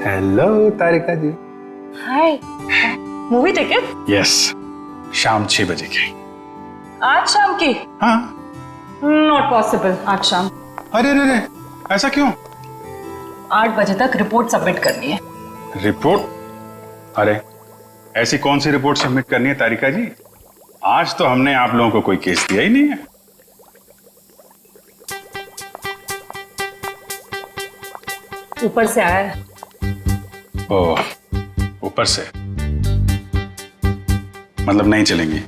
Hello तारिका जी। हाय, movie ticket? Yes, शाम 6 बजे की। आज शाम की? हाँ। नॉट पॉसिबल आज शाम। अरे अरे अरे, ऐसा क्यों? 8 बजे तक रिपोर्ट सबमिट करनी है। रिपोर्ट? अरे ऐसी कौन सी रिपोर्ट सबमिट करनी है तारिका जी? आज तो हमने आप लोगों को कोई केस दिया ही नहीं है। ऊपर से आया है। ओह, ऊपर से मतलब नहीं चलेंगी?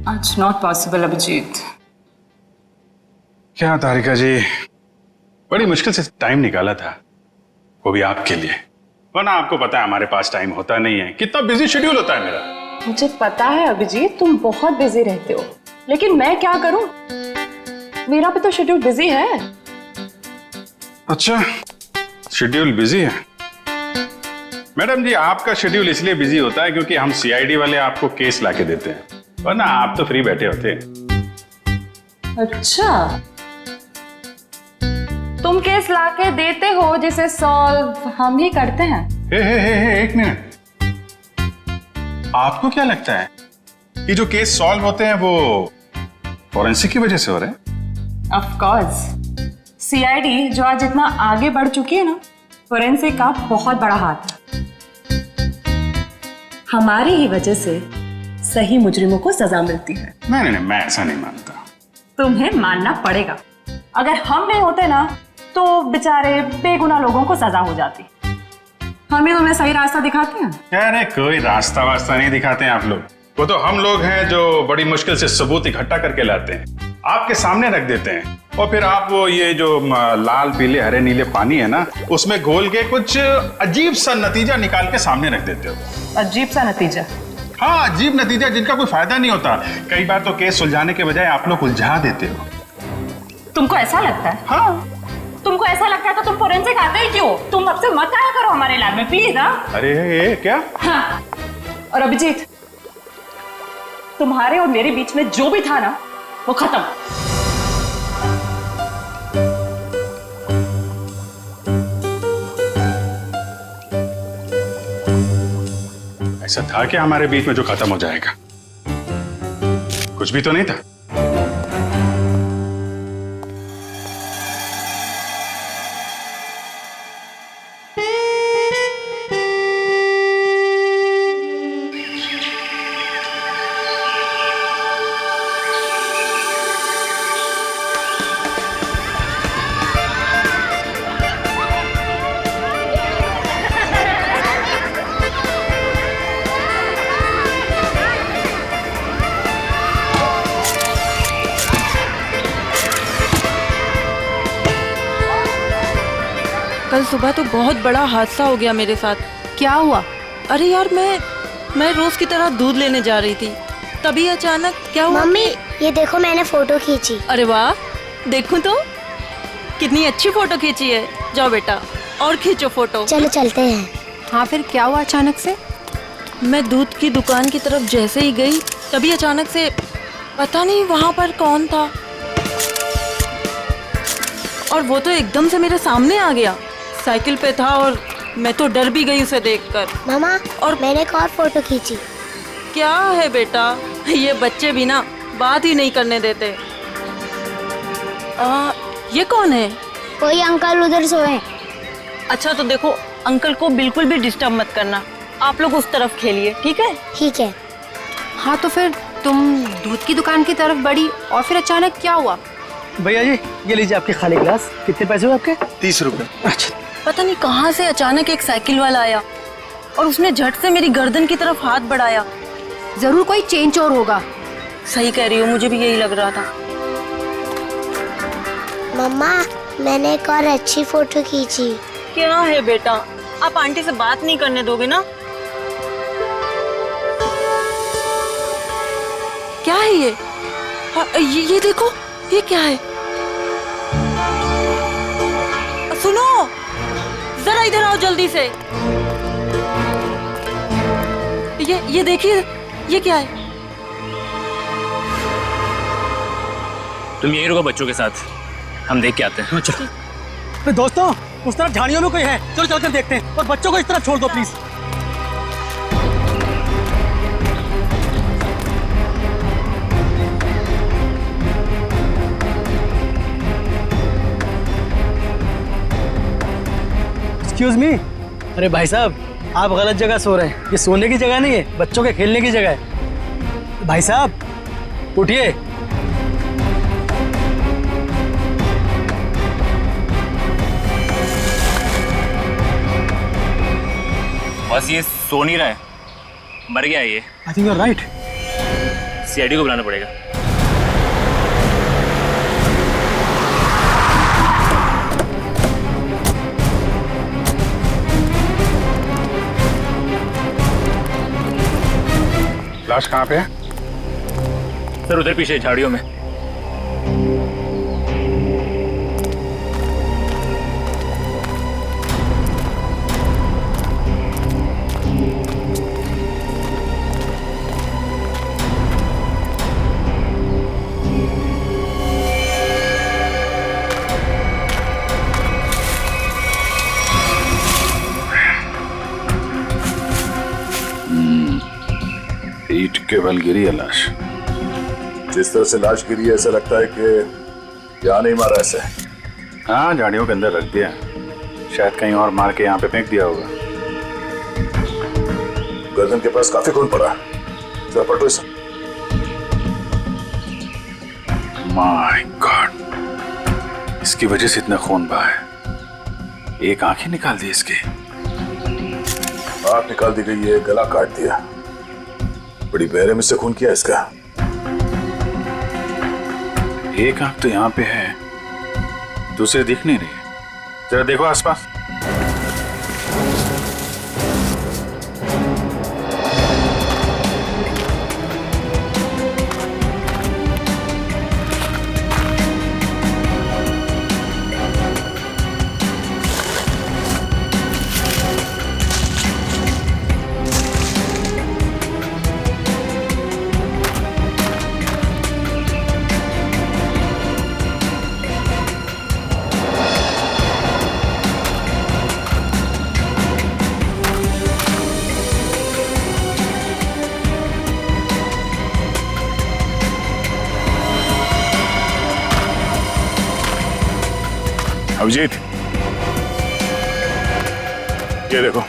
आज नॉट पॉसिबल अभिजीत। क्या तारिका जी, बड़ी मुश्किल से टाइम निकाला था, वो भी आपके लिए। वरना आपको पता है हमारे पास टाइम होता नहीं है, कितना बिजी शेड्यूल होता है मेरा। मुझे पता है अभिजीत, तुम बहुत बिजी रहते हो, लेकिन मैं क्या करूं? मेरा भी तो शेड्यूल बिजी है। अच्छा, शेड्यूल बिजी है? मैडम जी, आपका शेड्यूल इसलिए बिजी होता है क्योंकि हम सीआईडी वाले आपको केस लाके देते हैं, वरना आप तो फ्री बैठे होते हैं। अच्छा, तुम केस लाके देते हो जिसे सॉल्व हम ही करते हैं। हे, एक मिनट। आपको क्या लगता है कि जो केस सॉल्व होते हैं वो फॉरेंसिक की वजह से हो रहे हैं? ऑफ कोर्स, सीआईडी जो आज इतना आगे बढ़ चुकी है ना, फोरेंसिक का बहुत बड़ा हाथ है। हमारी ही वजह से सही मुजरिमों को सजा मिलती है। नहीं, मैं ऐसा नहीं मानता। तुम्हें मानना पड़ेगा। अगर हम नहीं होते ना तो बेचारे बेगुनाह लोगों को सजा हो जाती। हम ही तुम्हें सही रास्ता दिखाते हैं। अरे कोई रास्ता वास्ता नहीं दिखाते हैं आप लोग, वो तो हम लोग हैं जो बड़ी मुश्किल से सबूत इकट्ठा करके लाते हैं, आपके सामने रख देते हैं, और फिर आप वो ये जो लाल पीले हरे नीले पानी है ना, उसमें घोल के कुछ अजीब सा नतीजा निकाल के सामने रख देते हो। अजीब सा नतीजा? हाँ, अजीब नतीजा जिनका कोई फायदा नहीं होता। कई बार तो केस सुलझाने के बजाय आप लोग उलझा देते हो। तुमको ऐसा लगता है? हाँ। तुमको ऐसा लगता है तो तुम फोरेंसिक आते ही क्यों? तुम अब से मत आया करो हमारे लैब में प्लीज। हाँ? अरे ये क्या? हाँ। और अभिजीत, तुम्हारे और मेरे बीच में जो भी था ना, वो खत्म। ऐसा था कि हमारे बीच में जो खत्म हो जाएगा? कुछ भी तो नहीं था। कल सुबह तो बहुत बड़ा हादसा हो गया मेरे साथ। क्या हुआ? अरे यार, मैं रोज की तरह दूध लेने जा रही थी, तभी अचानक क्या हुआ? मम्मी, ये देखो मैंने फोटो खींची। अरे वाह, देखूं तो कितनी अच्छी फोटो खींची है। जाओ बेटा और खींचो फोटो। चलो चलते हैं। हाँ, फिर क्या हुआ अचानक से? मैं दूध की दुकान की तरफ जैसे ही गई, तभी अचानक से पता नहीं वहाँ पर कौन था, और वो तो एकदम से मेरे सामने आ गया। साइकिल पे था और मैं तो डर भी गई उसे देखकर। मामा, और मैंने एक और फोटो खींची। क्या है बेटा, ये बच्चे भी ना बात ही नहीं करने देते। ये कौन है? कोई अंकल उधर सोए। अच्छा तो देखो, अंकल को बिल्कुल भी डिस्टर्ब मत करना, आप लोग उस तरफ खेलिए, ठीक है? ठीक है। हाँ, तो फिर तुम दूध की दुकान की तरफ बढ़ी और फिर अचानक क्या हुआ? भैया जी, ये लीजिए आपके खाली गिलास। कितने पैसे हुए आपके? 30 रुपए। अच्छा। पता नहीं कहाँ से अचानक एक साइकिल वाला आया और उसने झट से मेरी गर्दन की तरफ हाथ बढ़ाया। जरूर कोई चेन चोर होगा। सही कह रही हो, मुझे भी यही लग रहा था। मम्मा, मैंने एक और अच्छी फोटो खींची। क्या है बेटा, आप आंटी से बात नहीं करने दोगे ना? क्या है ये? हाँ, ये देखो, ये क्या है? सुनो, जरा इधर आओ जल्दी से। ये देखिए, ये क्या है? तुम यहीं रुको बच्चों के साथ, हम देख के आते हैं। चलो। अरे दोस्तों, उस तरफ झाड़ियों में कोई है, चलो चलकर देखते हैं। और बच्चों को इस तरफ छोड़ दो प्लीज। Excuse me. अरे भाई साहब, आप गलत जगह सो रहे हैं। ये सोने की जगह नहीं है, बच्चों के खेलने की जगह है। भाई साहब उठिए। बस ये सो नहीं रहा है, मर गया है ये। I think you are right. CID को बुलाना पड़ेगा। लाश कहाँ पे है? सर उधर पीछे झाड़ियों में। ईंट के बल गिरी है लाश। जिस तरह से लाश गिरी है ऐसा लगता है कि यहाँ नहीं मारा ऐसे। हाँ, झाड़ियों के अंदर रख दिया, शायद कहीं और मार के यहाँ पे फेंक दिया होगा। गर्दन के पास काफी खून पड़ा, जरा पलटो इसे। माय गॉड, इसकी वजह से इतना खून बहा है। एक आंख ही निकाल दी इसकी। आंख निकाल दी गई है, गला काट दिया। बड़ी बेरहमी से खून किया इसका। एक आंख तो यहाँ पे है, दूसरे दिख नहीं रही। जरा देखो आसपास। अभिजीत, ये देखो,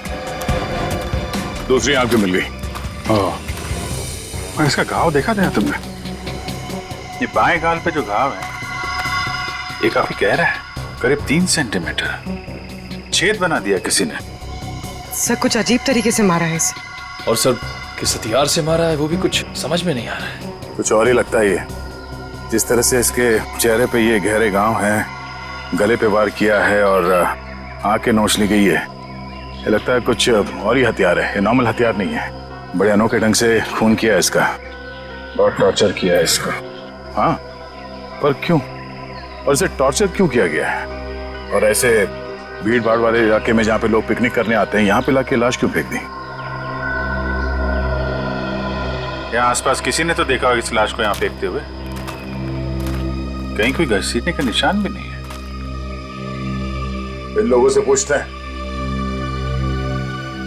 दूसरी आंख भी मिल गई। और इसका घाव देखा था तुमने? ये बाएं गाल पे जो घाव है ये काफी गहरा है, करीब 3 सेंटीमीटर। छेद बना दिया किसी ने। सर कुछ अजीब तरीके से मारा है इसे। और सर किस हथियार से मारा है वो भी कुछ समझ में नहीं आ रहा है। कुछ और ही लगता है ये। जिस तरह से इसके चेहरे पे ये गहरे घाव हैं, गले पे वार किया है और आंखें नोच ली गई है, ये लगता है कुछ और ही हथियार है। ये नॉर्मल हथियार नहीं है। बड़े अनोखे ढंग से खून किया है इसका, बहुत टॉर्चर किया है इसका। हाँ, पर क्यों? और इसे टॉर्चर क्यों किया गया है? और ऐसे भीड़ भाड़ वाले इलाके में जहाँ पे लोग पिकनिक करने आते हैं, यहाँ पे लाके लाश क्यों फेंक दी? यहाँ आसपास किसी ने तो देखा होगा इस लाश को यहाँ फेंकते हुए। कहीं कोई घसीटने का निशान भी नहीं है। इन लोगों से पूछते हैं।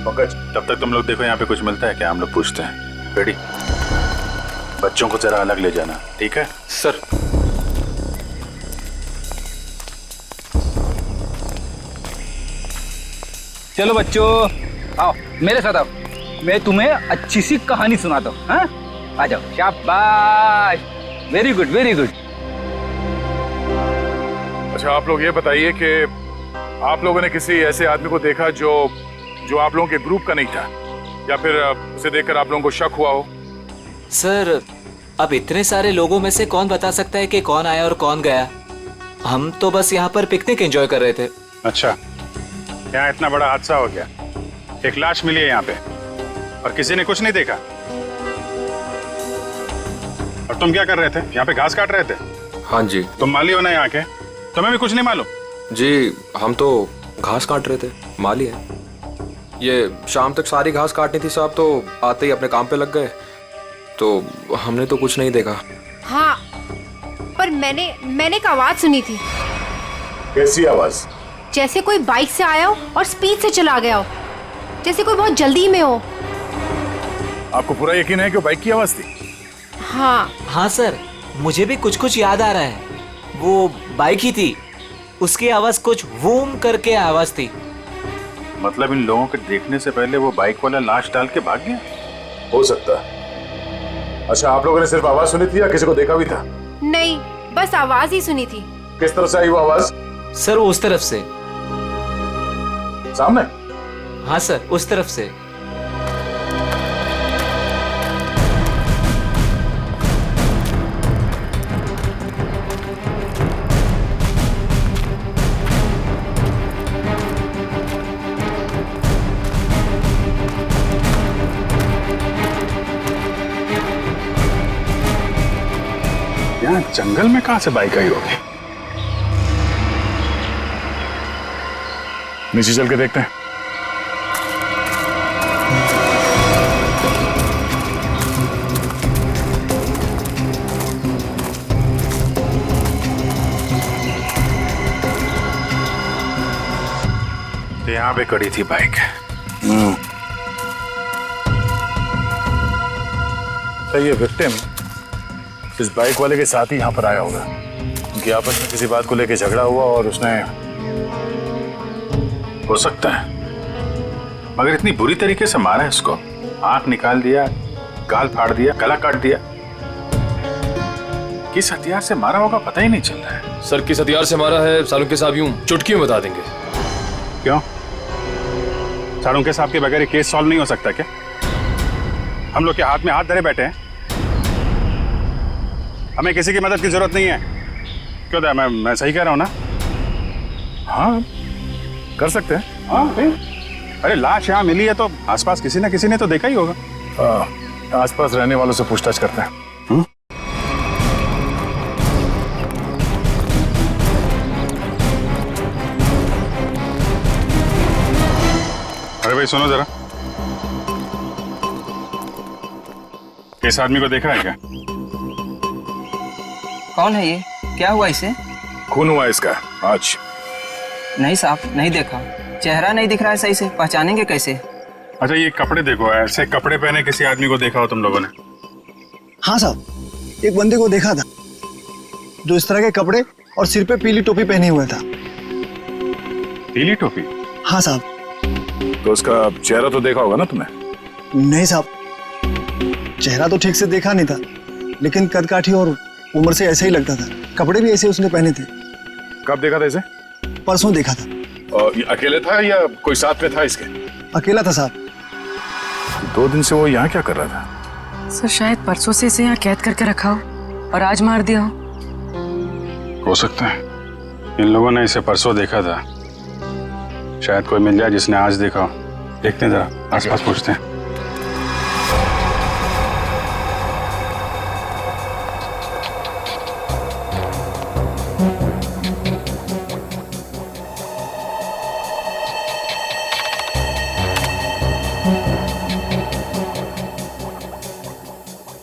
तब तक तुम लोग देखो यहाँ पे कुछ मिलता है क्या, हम लोग पूछते हैं। रेडी? बच्चों को जरा अलग ले जाना, ठीक है? सर चलो बच्चों, आओ मेरे साथ आओ, मैं तुम्हें अच्छी सी कहानी सुनाता हूँ। हाँ, आ जाओ। शाबाश, वेरी गुड वेरी गुड। अच्छा, आप लोग ये बताइए कि आप लोगों ने किसी ऐसे आदमी को देखा जो आप लोगों के ग्रुप का नहीं था, या फिर उसे देखकर आप लोगों को शक हुआ हो? सर अब इतने सारे लोगों में से कौन बता सकता है कि कौन आया और कौन गया। हम तो बस यहाँ पर पिकनिक एंजॉय कर रहे थे। अच्छा, यहाँ इतना बड़ा हादसा हो गया, एक लाश मिली है यहाँ पे और किसी ने कुछ नहीं देखा। और तुम क्या कर रहे थे? यहाँ पे घास काट रहे थे? हाँ जी। तुम माली हो ना यहाँ के, तुम्हें भी कुछ नहीं मालूम? जी हम तो घास काट रहे थे, माली है। ये शाम तक सारी घास काटनी थी साहब, तो आते ही अपने काम पे लग गए, तो हमने तो कुछ नहीं देखा। हाँ, पर मैंने एक आवाज सुनी थी। कैसी आवाज? जैसे कोई बाइक से आया हो और स्पीड से चला गया हो, जैसे कोई बहुत जल्दी में हो। आपको पूरा यकीन है कि वो बाइक की आवाज थी? हाँ सर, मुझे भी कुछ कुछ याद आ रहा है। वो बाइक ही थी, उसकी आवाज कुछ वूम करके आवाज थी। मतलब इन लोगों के देखने से पहले वो बाइक वाला लाश डाल के भाग गया? हो सकता है। अच्छा, आप लोगों ने सिर्फ आवाज सुनी थी या किसी को देखा भी था? नहीं, बस आवाज ही सुनी थी। किस तरफ से आई वो आवाज? सर वो उस तरफ से। सामने? हाँ सर, उस तरफ से। यहाँ जंगल में कहां से बाइक आई होगी? नीचे चल के देखते हैं। तो यहाँ पे खड़ी थी बाइक। तो ये विक्टिम इस बाइक वाले के साथ ही यहाँ पर आया होगा। उनकी आपस में किसी बात को लेकर झगड़ा हुआ और उसने, हो सकता है, मगर इतनी बुरी तरीके से मारा है इसको। आंख निकाल दिया, गाल फाड़ दिया, गला काट दिया। किस हथियार से मारा होगा पता ही नहीं चल रहा है। सर किस हथियार से मारा है सालुंके साहब यूं चुटकी में बता देंगे। क्यों? सालुंके साहब के बगैर ये केस सॉल्व नहीं हो सकता क्या? हम लोग के हाथ में हाथ धरे बैठे हैं। हमें किसी की मदद की जरूरत नहीं है। क्यों था? मैं सही कह रहा हूं ना? हाँ, कर सकते हैं। हाँ भाई, अरे लाश यहाँ मिली है तो आसपास किसी ना किसी ने तो देखा ही होगा। आसपास रहने वालों से पूछताछ करते हैं। अरे भाई सुनो जरा, इस आदमी को देखा है क्या? कौन है ये? क्या हुआ इसे? खून हुआ इसका आज। नहीं साहब, नहीं देखा। चेहरा नहीं दिख रहा है सही से, पहचानेंगे कैसे? अच्छा ये कपड़े देखो, ऐसे कपड़े पहने किसी आदमी को देखा हो तुम लोगों ने? हाँ साहब, एक बंदे को देखा था जो इस तरह के कपड़े और सिर पे पीली टोपी पहने हुआ था। पीली टोपी? हाँ साहब। तो उसका चेहरा तो देखा होगा ना तुमने? नहीं साहब, चेहरा तो ठीक से देखा नहीं था, लेकिन कद काठी और उम्र से ऐसा ही लगता था। कपड़े भी ऐसे उसने पहने थे। कब देखा था इसे? परसों देखा था। और ये अकेले था या कोई साथ में था इसके? अकेला था साहब। 2 दिन से वो यहाँ क्या कर रहा था? सर शायद परसों से इसे यहाँ कैद करके रखा हो और आज मार दिया हो सकता है इन लोगों ने इसे परसों देखा था। शायद कोई मिल जाए जिसने आज देखा हो। देखते हैं जरा, आसपास पूछते हैं।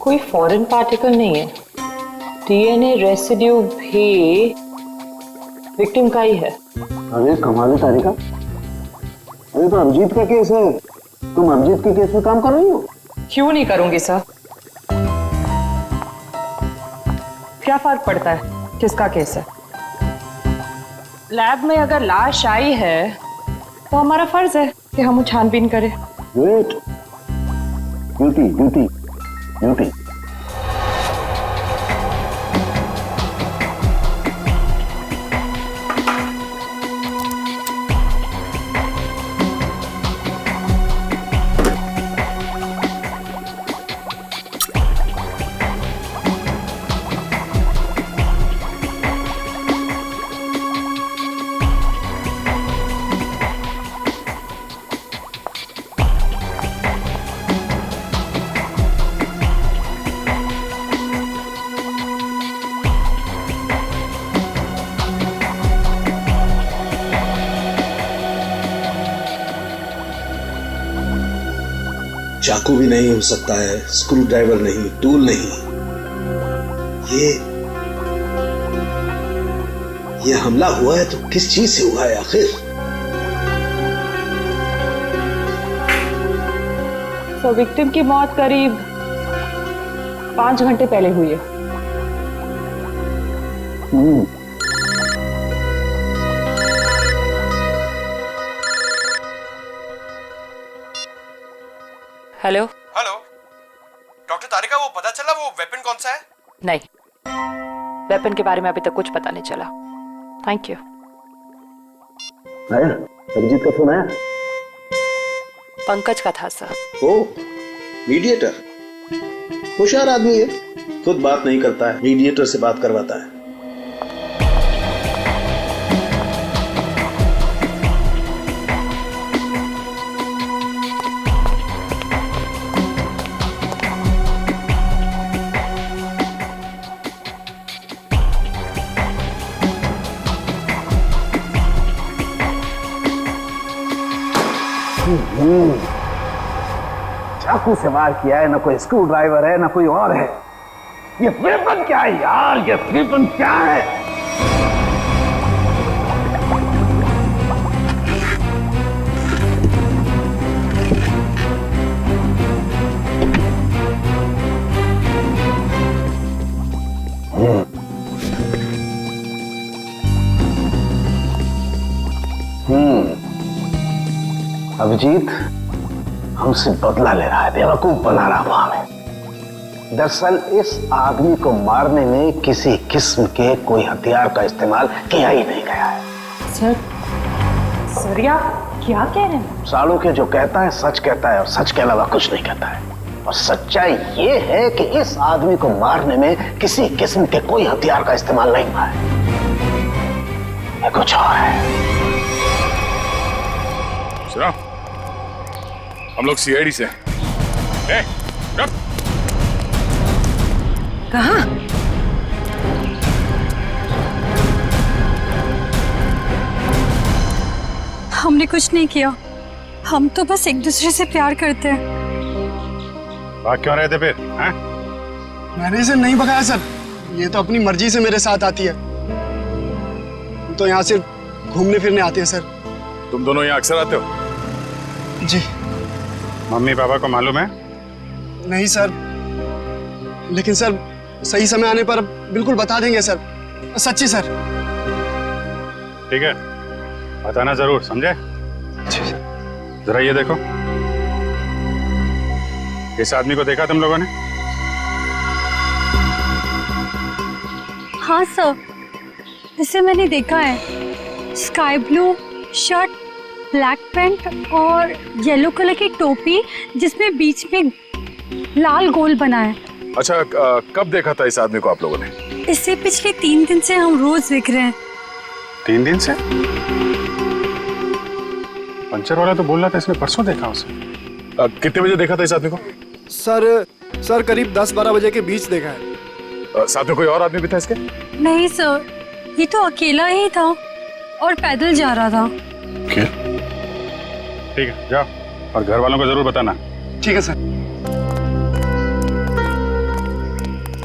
कोई फॉरेन पार्टिकल नहीं है। डीएनए रेसिड्यू भी विक्टिम का ही है। अरे कमाल है तारिका, अरे तो अभिजीत का केस है, तुम अभिजीत के केस में काम कर रही हो? क्यों नहीं करूंगी सर? क्या फर्क पड़ता है किसका केस है? लैब में अगर लाश आई है तो हमारा फर्ज है कि हम छानबीन करें। Wait, duty duty duty. चाकू भी नहीं हो सकता है, स्क्रू ड्राइवर नहीं, टूल नहीं। ये हमला हुआ है तो किस चीज से हुआ है आखिर? सो विक्टिम की मौत करीब 5 घंटे पहले हुई है। हेलो हेलो डॉक्टर तारिका, वो पता चला वो वेपन कौन सा है? नहीं, वेपन के बारे में अभी तक कुछ पता नहीं चला। Thank you. आया अभिजीत का फोन आया? पंकज का था सर। ओ मीडिएटर, होशियार आदमी है, खुद बात नहीं करता है, मीडिएटर से बात करवाता है। चाकू से वार किया है, ना कोई स्क्रू ड्राइवर है ना कोई और है। ये वेपन क्या है यार? ये वेपन क्या है? अभिजीत हमसे बदला ले रहा है, बेवकूफ बना रहा वो हमें। दरअसल इस आदमी को मारने में किसी किस्म के कोई हथियार का इस्तेमाल किया ही नहीं गया है। सर आप क्या कह रहे हैं? सालों के जो कहता है सच कहता है और सच के अलावा कुछ नहीं कहता है। और सच्चाई ये है कि इस आदमी को मारने में किसी किस्म के कोई हथियार का इस्तेमाल नहीं हुआ है। ये कुछ और है। सुनो, हम लोग सीआईडी से हैं। कहाँ? हमने कुछ नहीं किया, हम तो बस एक दूसरे से प्यार करते हैं। भाग क्यों रहे थे फिर? हैं? मैंने इसे नहीं भगाया सर, ये तो अपनी मर्जी से मेरे साथ आती है। हम तो यहाँ सिर्फ घूमने फिरने आते हैं सर। तुम दोनों यहाँ अक्सर आते हो? जी। मम्मी पापा को मालूम है? नहीं सर, लेकिन सर सही समय आने पर बिल्कुल बता देंगे सर, सच्ची सर। ठीक है, बताना जरूर, समझे? जरा ये देखो, इस आदमी को देखा तुम लोगों ने? हाँ सर, इसे मैंने देखा है। Sky blue shirt, black pant और येलो कलर की टोपी जिसमें बीच में लाल गोल बना है। अच्छा, कब देखा था इस आदमी को आप लोगों ने? इससे पिछले 3 दिन से हम रोज देख रहे हैं। 3 दिन से? पंचर वाला तो बोल रहा था इसने परसों देखा उसे। कितने बजे देखा था इस आदमी को? सर करीब 10-12 बजे के बीच देखा है। साथ में कोई और आदमी भी था इसके? नहीं सर, ये तो अकेला ही था और पैदल जा रहा था। ठीक है, जाओ और घर वालों को जरूर बताना। ठीक है सर।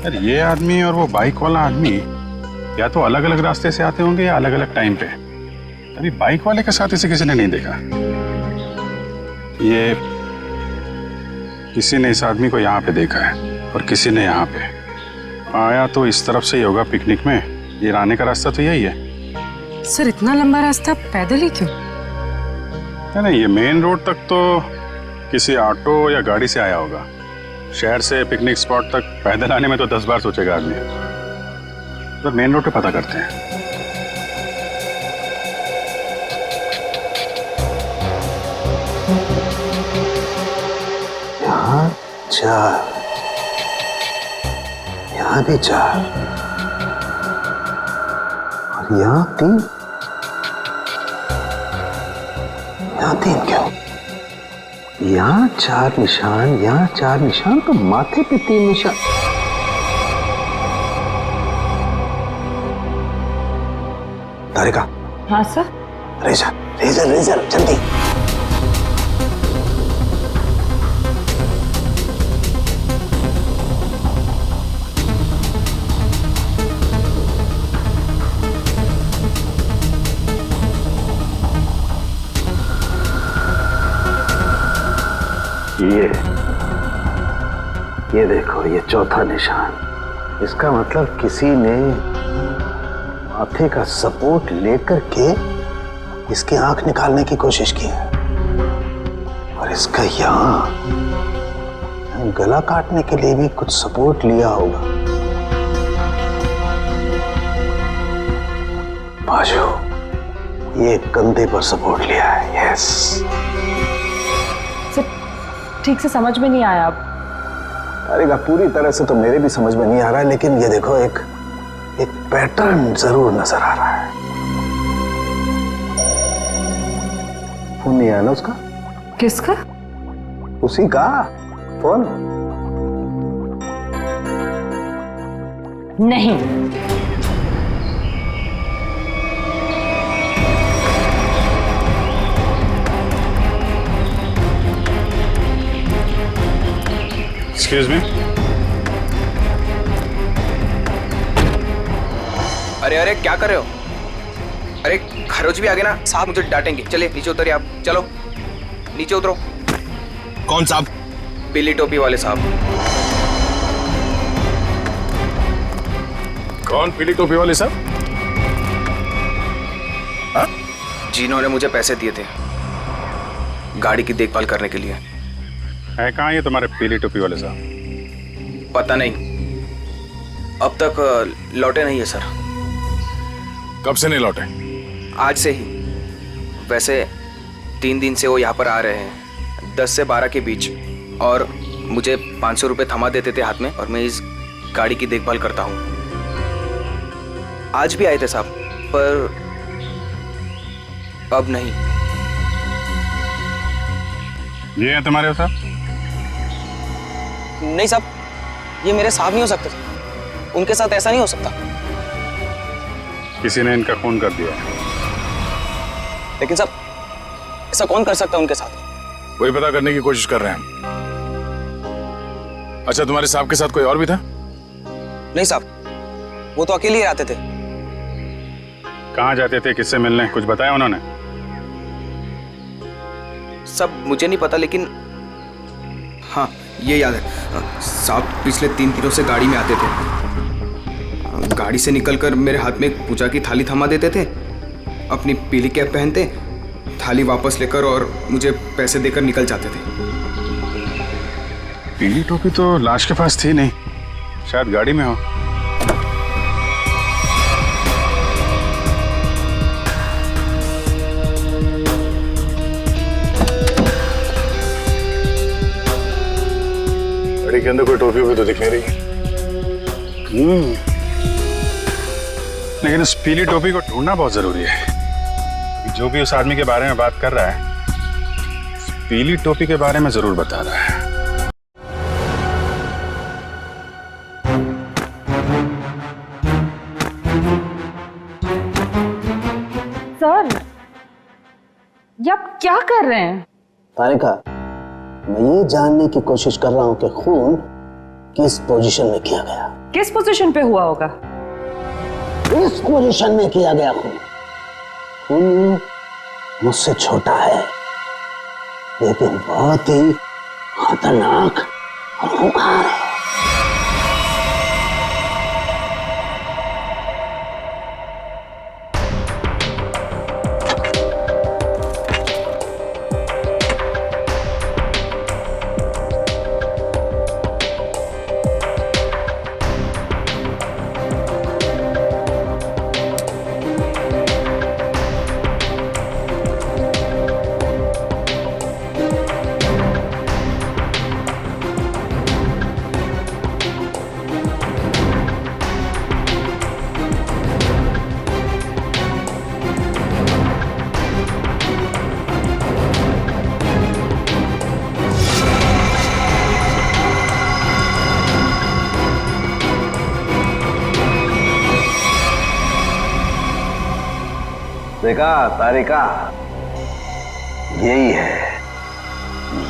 यार ये आदमी और वो बाइक वाला आदमी या तो अलग अलग रास्ते से आते होंगे या अलग अलग टाइम पे। अभी बाइक वाले के साथ इसे किसी ने नहीं देखा। ये किसी ने इस आदमी को यहाँ पे देखा है और किसी ने यहाँ पे। आया तो इस तरफ से ही होगा पिकनिक में। ये आने का रास्ता तो यही है। सर इतना लंबा रास्ता पैदल ही क्यों? नहीं, ये मेन रोड तक तो किसी ऑटो या गाड़ी से आया होगा। शहर से पिकनिक स्पॉट तक पैदल आने में तो 10 बार सोचेगा आदमी। तो मेन रोड पे पता करते हैं। यहाँ 4, यहाँ भी 4 और यहाँ 3। यहाँ 3 क्यों? यहाँ 4 निशान, यहाँ 4 निशान, तो माथे पे 3 निशान। तारिका। हाँ सर। रेजर रेजर रेजर जल्दी। ये देखो, ये चौथा निशान। इसका मतलब किसी ने माथे का सपोर्ट लेकर के इसकी आंख निकालने की कोशिश की है, और इसका यहाँ गला काटने के लिए भी कुछ सपोर्ट लिया होगा। बाजू, ये कंधे पर सपोर्ट लिया है। यस। ठीक से समझ में नहीं आया। अरे पूरी तरह से तो मेरे भी समझ में नहीं आ रहा है, लेकिन ये देखो एक पैटर्न जरूर नजर आ रहा है। फोन नहीं आया ना उसका? किसका? उसी का फोन। नहीं। Excuse me. अरे अरे क्या कर रहे हो? अरे खरोच भी आ गए ना साहब, मुझे डांटेंगे। चलिए नीचे उतरिए आप, चलो नीचे उतरो। कौन साहब? पीली टोपी वाले साहब। कौन पीली टोपी वाले साहब? जिन्होंने मुझे पैसे दिए थे गाड़ी की देखभाल करने के लिए। है कहाँ ये तुम्हारे पीली टोपी वाले साहब? पता नहीं, अब तक लौटे नहीं है सर। कब से नहीं लौटे? आज से ही। वैसे 3 दिन से वो यहाँ पर आ रहे हैं, 10 से 12 के बीच, और मुझे 500 रुपये थमा देते थे हाथ में, और मैं इस गाड़ी की देखभाल करता हूँ। आज भी आए थे साहब, पर अब नहीं। ये है तुम्हारे साहब? नहीं साहब, ये मेरे साहब नहीं हो सकते। उनके साथ ऐसा नहीं हो सकता। किसी ने इनका खून कर दिया। लेकिन साहब, ऐसा कौन कर सकता है उनके साथ? वही पता करने की कोशिश कर रहे हैं हम। अच्छा, तुम्हारे साहब के साथ कोई और भी था? नहीं साहब, वो तो अकेले ही आते थे। कहाँ जाते थे, किससे मिलने, कुछ बताया उन्होंने? सब मुझे नहीं पता, लेकिन हाँ ये याद है साहब, पिछले 3 दिनों से गाड़ी में आते थे। गाड़ी से निकलकर मेरे हाथ में एक पूजा की थाली थमा देते थे, अपनी पीली कैप पहनते, थाली वापस लेकर और मुझे पैसे देकर निकल जाते थे। पीली टोपी तो लाश के पास थी नहीं, शायद गाड़ी में हो। गाड़ी के अंदर कोई टोपी भी तो दिख नहीं रही। लेकिन उस पीली टोपी को ढूंढना बहुत जरूरी है। जो भी उस आदमी के बारे में बात कर रहा है, उस पीली टोपी के बारे में जरूर बता रहा है। सर, ये आप क्या कर रहे हैं? तारिका, मैं ये जानने की कोशिश कर रहा हूं कि खून किस पोजीशन में किया गया। किस पोजीशन पे हुआ होगा? इस पोजीशन में किया गया खून। खून मुझसे छोटा है, लेकिन बहुत ही खतरनाक और खूंखार है। देखा तारिका, यही है,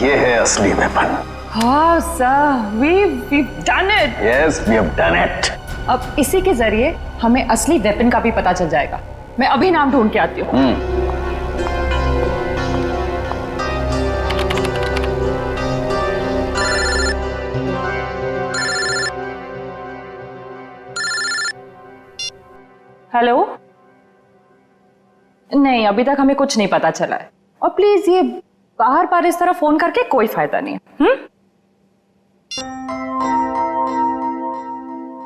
ये है असली वेपन। हाँ sir, we've done it. Yes, we have done it. अब इसी के जरिए हमें असली वेपन का भी पता चल जाएगा। मैं अभी नाम ढूंढ के आती हूँ। हेलो। नहीं, अभी तक हमें कुछ नहीं पता चला है। और प्लीज ये बाहर बार इस तरह फोन करके कोई फायदा नहीं है।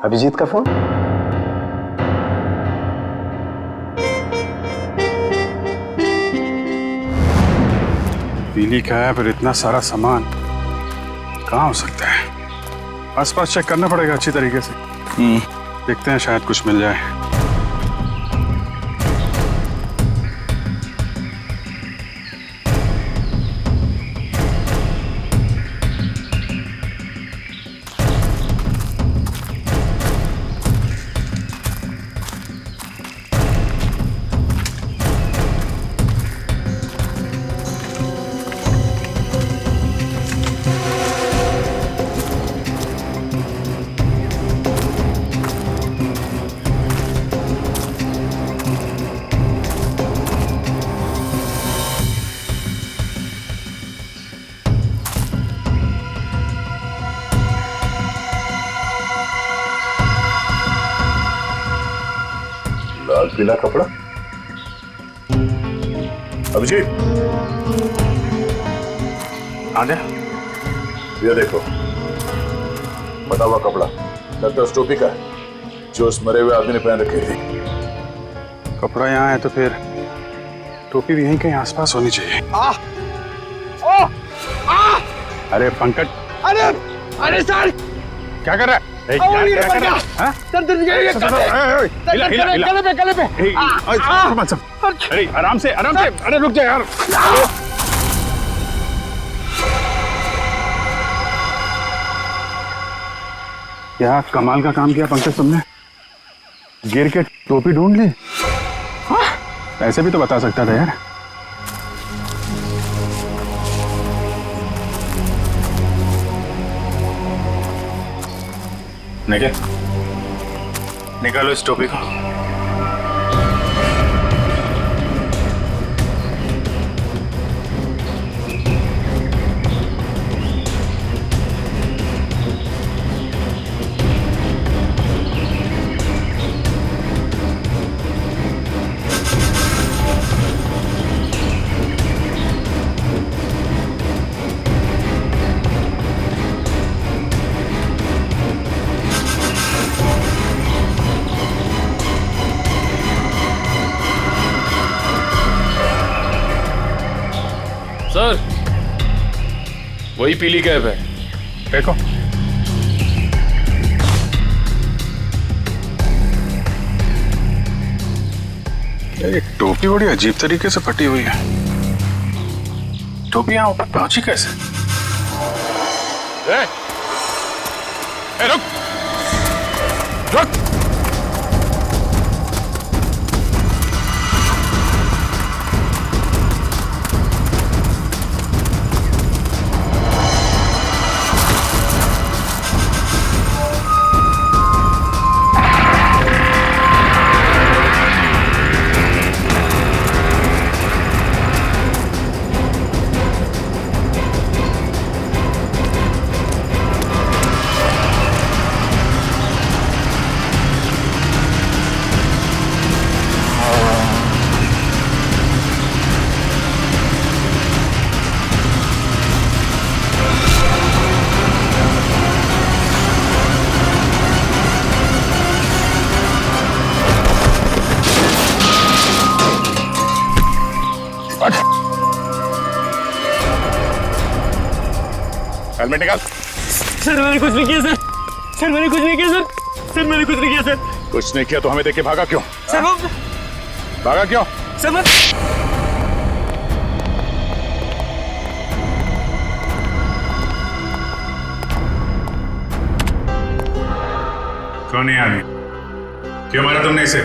अभिजीत का फोन? पीली का है, फिर इतना सारा सामान कहाँ हो सकता है? आसपास चेक करना पड़ेगा अच्छी तरीके से। देखते हैं, शायद कुछ मिल जाए। लाल पीला कपड़ा। अभिजीत, आजा। ये देखो, बटा हुआ कपड़ा लगता है उस टोपी का है जो उस मरे हुए आदमी ने पहन रखी थी। कपड़ा यहाँ है तो फिर टोपी भी यहीं कहीं आसपास होनी चाहिए। अरे पंकज, अरे सर, क्या कर रहा है? गले पे। अरे आराम से। अरे रुक जा यार। क्या कमाल का काम किया पंकज तुमने, गिर के टोपी ढूंढ ली। ऐसे भी तो बता सकता था यार। निकालो इस टोपी को। सर, वही पीली कैब है। देखो, ये टोपी बड़ी अजीब तरीके से फटी हुई है। टोपी यहाँ ऊपर पहुंची कैसे? रुक रुक। हेलमेट निकाल। सर मैंने कुछ नहीं किया सर। सर मैंने कुछ नहीं किया सर। सर मैंने कुछ नहीं किया सर। कुछ नहीं किया तो हमें देख के भागा क्यों? सर वो भागा क्यों? सर मैं कौन है आदमी? क्यों मारा तुमने इसे?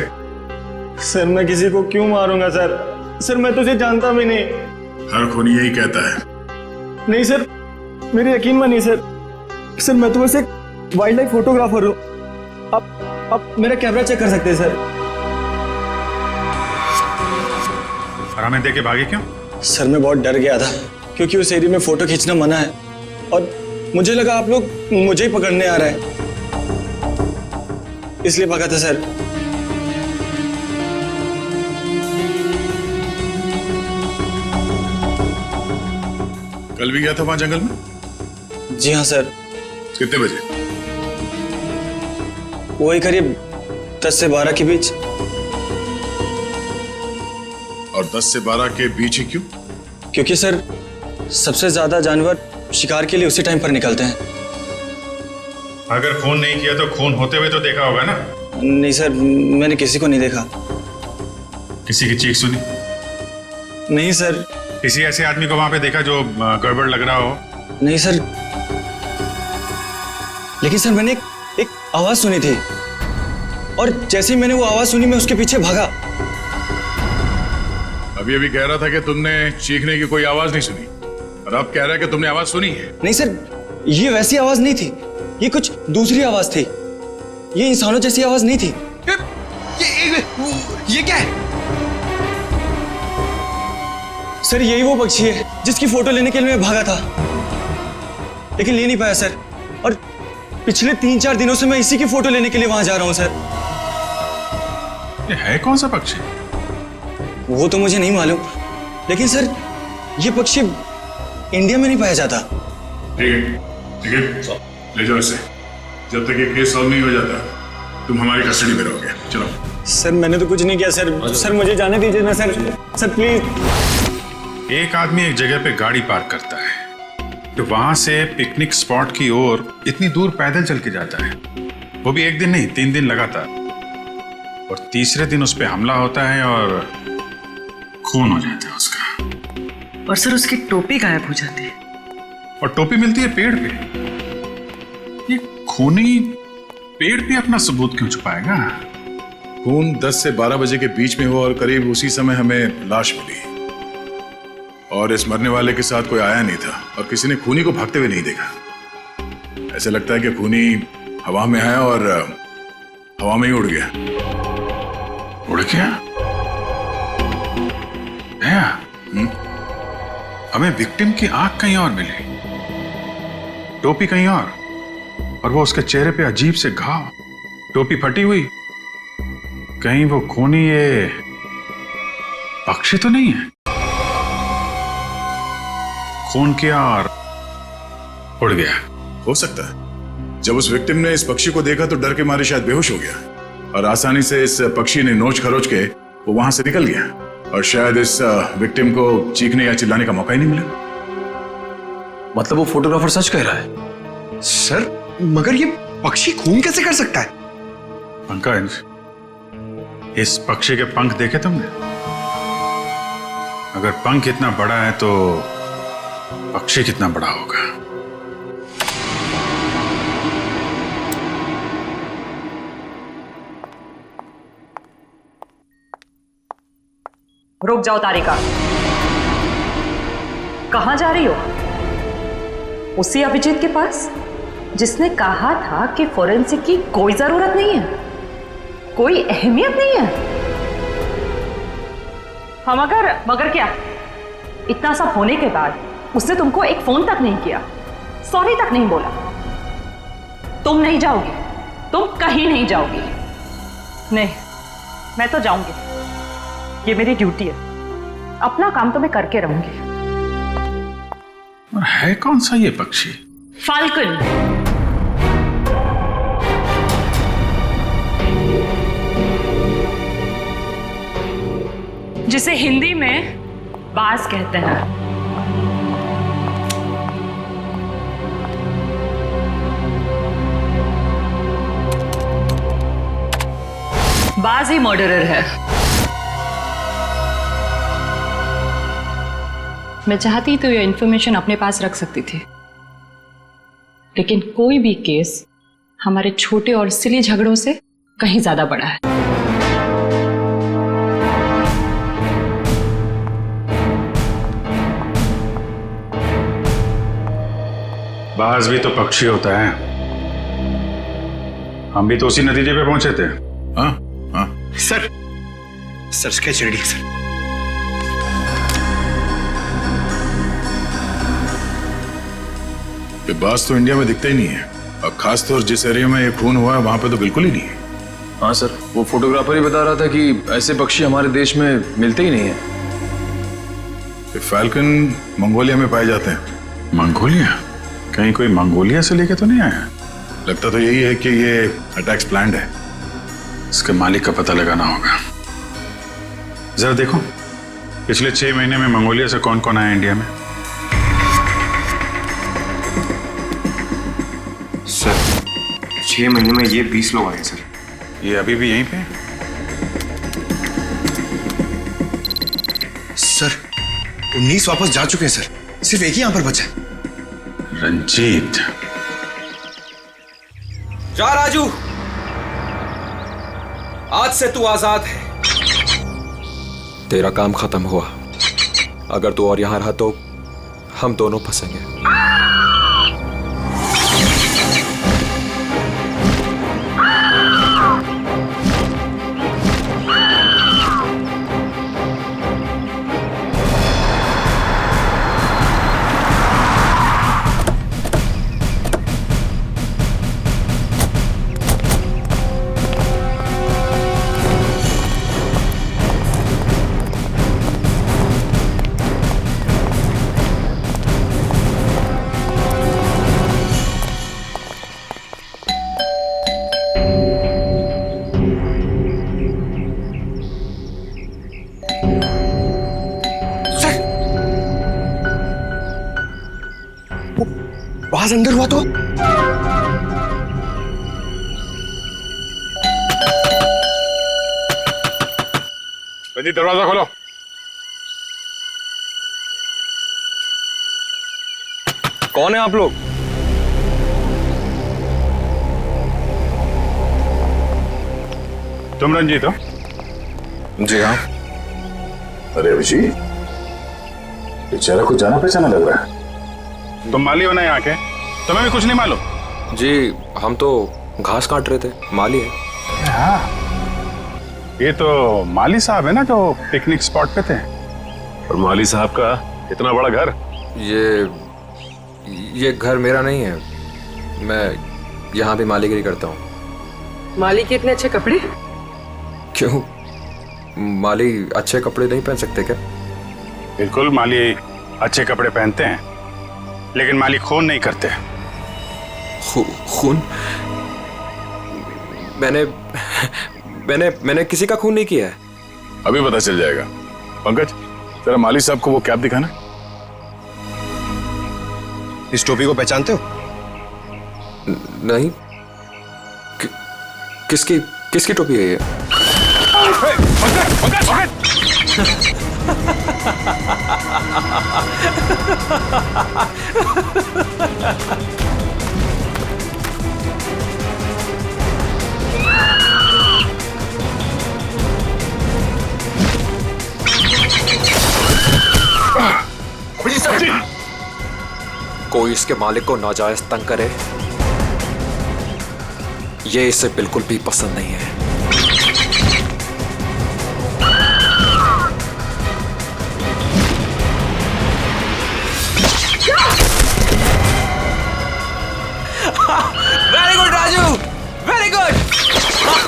सर मैं किसी को क्यों मारूंगा सर? सर मैं तुझे जानता भी नहीं। हर खूनी यही कहता है। नहीं सर, मेरी यकीन मानिए सर। सर मैं तो बस एक वाइल्ड लाइफ फोटोग्राफर हूँ। आप मेरा कैमरा चेक कर सकते हैं सर। और हमें देख के भागे क्यों? सर मैं बहुत डर गया था क्योंकि उस एरिया में फोटो खींचना मना है और मुझे लगा आप लोग मुझे ही पकड़ने आ रहे हैं, इसलिए भागा था सर। कल भी गया था वहां जंगल में? जी हाँ सर। कितने बजे? वही करीब 10 से 12 के बीच। और 10 से 12 के बीच ही क्यों? क्योंकि सर सबसे ज्यादा जानवर शिकार के लिए उसी टाइम पर निकलते हैं। अगर खून नहीं किया तो खून होते हुए तो देखा होगा ना? नहीं सर, मैंने किसी को नहीं देखा। किसी की चीख सुनी? नहीं सर। किसी ऐसे आदमी को वहां पे देखा जो गड़बड़ लग रहा हो? नहीं सर, लेकिन सर मैंने एक आवाज सुनी थी और जैसे ही मैंने वो आवाज सुनी मैं उसके पीछे भागा। अभी अभी कह रहा था कि तुमने चीखने की कोई आवाज नहीं सुनी और अब कह रहा है कि तुमने आवाज सुनी है। नहीं सर, ये वैसी आवाज नहीं थी, ये कुछ दूसरी आवाज थी। ये इंसानों जैसी आवाज नहीं थी। ये क्या है? सर यही वो पक्षी है जिसकी फोटो लेने के लिए मैं भागा था, लेकिन ले नहीं पाया सर। और पिछले 3-4 दिनों से मैं इसी की फोटो लेने के लिए वहां जा रहा हूं सर। ये है कौन सा पक्षी? वो तो मुझे नहीं मालूम, लेकिन सर ये पक्षी इंडिया में नहीं पाया जाता। ठीक है, ले जाओ इसे। जब तक ये केस सॉल्व नहीं हो जाता तुम हमारी कस्टडी में रहोगे। चलो। सर मैंने तो कुछ नहीं किया सर। सर मुझे जाने दीजिए ना सर। Sir please. एक आदमी एक जगह पे गाड़ी पार्क करता है तो वहां से पिकनिक स्पॉट की ओर इतनी दूर पैदल चल के जाता है, वो भी एक दिन नहीं 3 दिन लगातार, और तीसरे दिन उस पर हमला होता है और खून हो जाता है उसका। और सर उसकी टोपी गायब हो जाती है। और टोपी मिलती है पेड़ पे। ये खूनी पेड़ पे अपना सबूत क्यों छुपाएगा? खून 10 से 12 बजे के बीच में हुआ और करीब उसी समय हमें लाश मिली और इस मरने वाले के साथ कोई आया नहीं था और किसी ने खूनी को भागते हुए नहीं देखा। ऐसा लगता है कि खूनी हवा में आया और हवा में ही उड़ गया। उड़ गया? हमें विक्टिम की आंख कहीं और मिली, टोपी कहीं और वो उसके चेहरे पे अजीब से घाव, टोपी फटी हुई। कहीं वो खूनी ये पक्षी तो नहीं है? खून किया और उड़ गया। हो सकता है जब उस विक्टिम ने इस पक्षी को देखा तो डर के मारे शायद बेहोश हो गया और आसानी से इस पक्षी ने नोच खरोच के वो वहां से निकल गया और शायद इस विक्टिम को चीखने या चिल्लाने का मौका ही नहीं मिला। मतलब वो फोटोग्राफर सच कह रहा है? सर मगर ये पक्षी खून कैसे कर सकता है? पंकज, इस पक्षी के पंख देखे तुमने? अगर पंख इतना बड़ा है तो पक्षी कितना बड़ा होगा? रुक जाओ तारिका, कहां जा रही हो? उसी अभिजीत के पास जिसने कहा था कि फोरेंसिक की कोई जरूरत नहीं है, कोई अहमियत नहीं है। हाँ मगर क्या? इतना सब होने के बाद उसने तुमको एक फोन तक नहीं किया, सॉरी तक नहीं बोला। तुम नहीं जाओगी, तुम कहीं नहीं जाओगी। नहीं, मैं तो जाऊंगी, ये मेरी ड्यूटी है। अपना काम तो मैं करके रहूंगी। और है कौन सा ये पक्षी? फाल्कन। जिसे हिंदी में बाज कहते हैं। बाज ही मर्डरर है। मैं चाहती तो ये इंफॉर्मेशन अपने पास रख सकती थी, लेकिन कोई भी केस हमारे छोटे और सिली झगड़ों से कहीं ज्यादा बड़ा है। बाज भी तो पक्षी होता है। हम भी तो उसी नतीजे पे पहुंचे थे। हाँ हाँ सर स्केच रेडी है सर। ये बाज तो इंडिया में दिखता ही नहीं है और खासतौर जिस एरिया में ये खून हुआ है वहां पे तो बिल्कुल ही नहीं है। हाँ सर, वो फोटोग्राफर ही बता रहा था कि ऐसे पक्षी हमारे देश में मिलते ही नहीं है। ये फैल्कन मंगोलिया में पाए जाते हैं। मंगोलिया? कहीं कोई मंगोलिया से लेके तो नहीं आया? लगता तो यही है कि ये अटैक्स प्लान्ड है। इसके मालिक का पता लगाना होगा। जरा देखो पिछले 6 महीने में मंगोलिया से कौन कौन आया इंडिया में। सर 6 महीने में ये 20 लोग आए सर। ये अभी भी यहीं पे हैं? सर 19 वापस जा चुके हैं सर, सिर्फ एक ही यहां पर बचा है। रंजीत। जा राजू, आज से तू आजाद है। तेरा काम खत्म हुआ। अगर तू और यहां रहा तो हम दोनों फंसेंगे। आवाज अंदर हुआ तो? रंजीत दरवाजा खोलो। कौन है आप लोग? तुम रंजीत हो? जी हाँ। अरे अभिजीत, ये चेहरा कुछ जाना पहचाना लग रहा है। तुम माली हो ना यहाँ के? तुम्हें भी कुछ नहीं मालूम? जी हम तो घास काट रहे थे, माली है। हाँ, ये तो माली साहब है ना जो पिकनिक स्पॉट पे थे। और माली साहब का इतना बड़ा घर? ये घर मेरा नहीं है, मैं यहाँ भी मालीगिरी करता हूँ। माली के इतने अच्छे कपड़े? क्यों, माली अच्छे कपड़े नहीं पहन सकते क्या? बिल्कुल, माली अच्छे कपड़े पहनते हैं, लेकिन माली खून नहीं करते। खून? मैंने किसी का खून नहीं किया है। अभी पता चल जाएगा। पंकज, तेरा माली साहब को वो कैप दिखाना। इस टोपी को पहचानते हो? नहीं। किसकी टोपी है ये? कोई इसके मालिक को नाजायज तंग करे, ये इसे बिल्कुल भी पसंद नहीं है। Very good Raju, very good. रुक,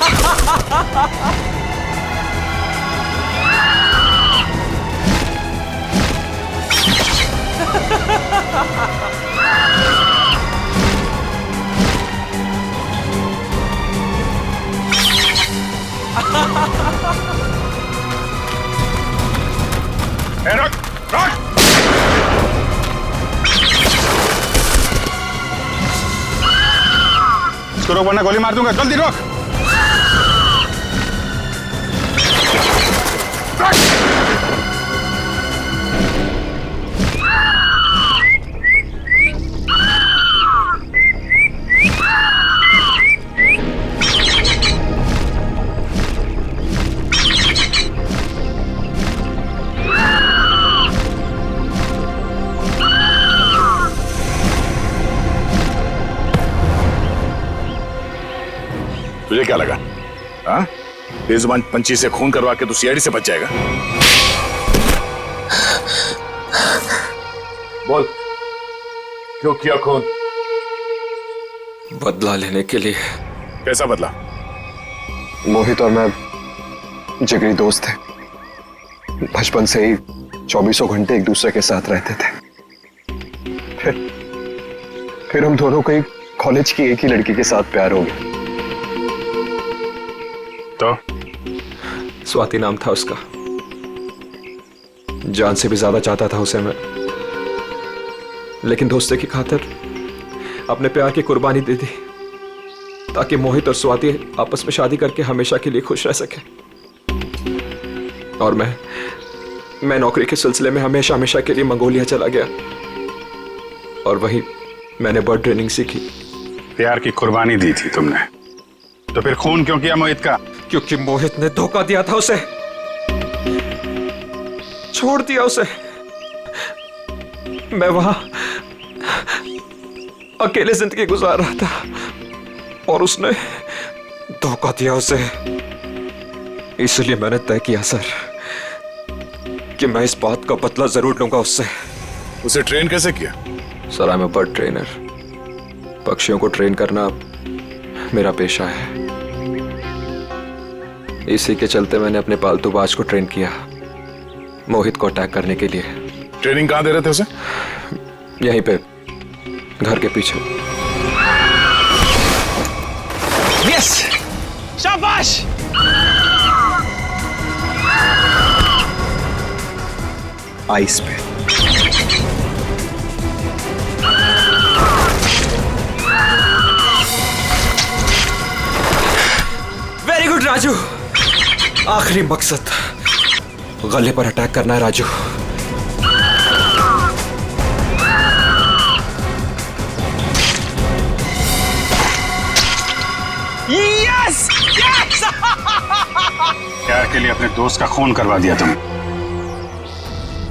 रुक। इसको रोक वरना गोली मार दूंगा। जल्दी रोक। तुझे क्या लगा? हाँ, बेजुबान पंछी से खून करवा के तू सीआईडी से बच जाएगा? बोल, क्यों किया खून? बदला लेने के लिए। कैसा बदला? मोहित और मैं जिगरी दोस्त थे, बचपन से ही 24 घंटे एक दूसरे के साथ रहते थे। फिर हम दोनों को एक कॉलेज की एक ही लड़की के साथ प्यार हो गया। तो स्वाति नाम था उसका। जान से भी ज्यादा चाहता था उसे मैं, लेकिन दोस्ती की खातिर अपने प्यार की कुर्बानी दे दी ताकि मोहित और स्वाति आपस में शादी करके हमेशा के लिए खुश रह सके। और मैं नौकरी के सिलसिले में हमेशा हमेशा के लिए मंगोलिया चला गया और वहीं मैंने बर्ड ट्रेनिंग सीखी। प्यार की कुर्बानी दी थी तुमने, तो फिर खून क्यों किया मोहित का? क्योंकि मोहित ने धोखा दिया था उसे, छोड़ दिया उसे। मैं वहां अकेले जिंदगी गुजार रहा था और उसने धोखा दिया उसे। इसलिए मैंने तय किया सर कि मैं इस बात का बदला जरूर लूंगा उससे। उसे ट्रेन कैसे किया? Sir, I am a bird trainer. पक्षियों को ट्रेन करना मेरा पेशा है। इसी के चलते मैंने अपने पालतू बाज को ट्रेन किया मोहित को अटैक करने के लिए। ट्रेनिंग कहां दे रहे थे उसे? यहीं पे, घर के पीछे। यस, शाबाश। आइस पे। Very good Raju. आखिरी मकसद गले पर अटैक करना है राजू। Yes yes. प्यार के लिए अपने दोस्त का खून करवा दिया तुम।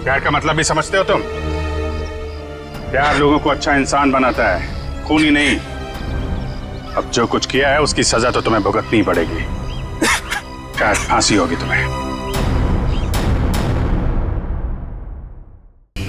प्यार का मतलब भी समझते हो तुम? प्यार लोगों को अच्छा इंसान बनाता है, खून ही नहीं। अब जो कुछ किया है उसकी सजा तो तुम्हें भुगतनी पड़ेगी। शायद फांसी होगी तुम्हें।